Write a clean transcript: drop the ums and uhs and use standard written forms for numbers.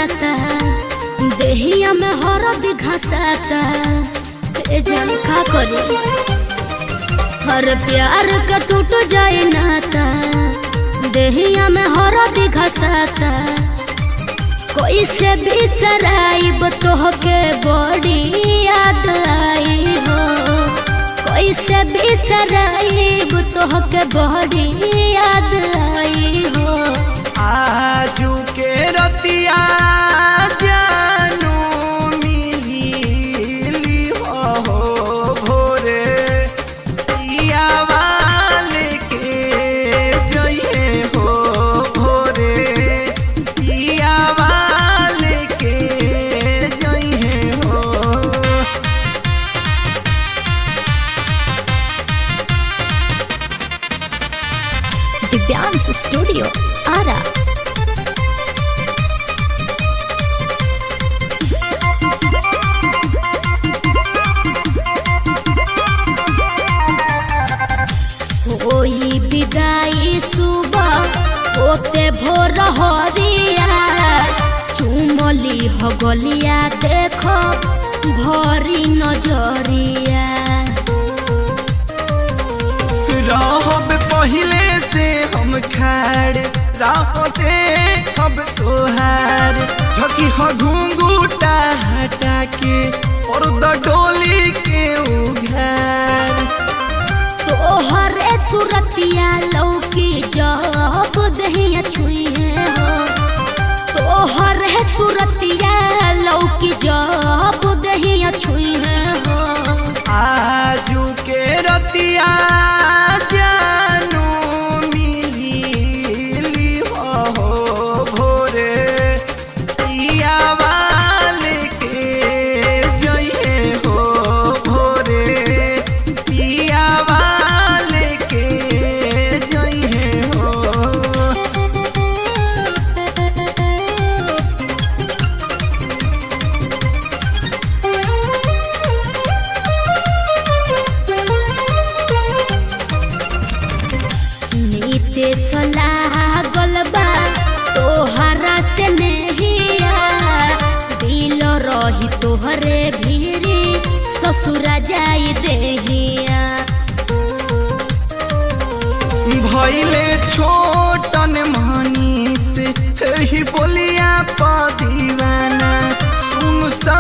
नाता देहिया में हरदी घसाता ए जान का करी हर प्यार का टूट जाए नाता देहिया में हरदी घसाता कोई से भी सराइब तोहके बड़ी याद आई हो कोई से भी सराइब तोहके बड़ी याद आई हो आजू के रतिया जानू मिली हो भोरे पिया वाले के जइए हो भोरे पिया वाले के जइए हो। दिव्यांश स्टूडियो आरा कोई विदाई सुबह होते भोर हरिया चुमली हो गलिया देखो भरी नजरिया रहब पहले से हम खाड़ राहते अब तोहार झकी हो घूंघूटा हटा के और डोली के उघार तोहरे सुरतिया लौकी जब दहिया छुइए हो तोहरे सुरतिया लौकी जब दहिया छुइए हो आजू के रतिया जानू मिली हो भोरे पिया वाले के जइए हो भोरे पिया वाले के जइए हो। नीचे सलाह गलबा तोहरा से नहिया दिल रही तोहरे भीरी ससुरा जाई देहिया भैले छोटन मनी से ही बोलिया पा दीवाना सुन सा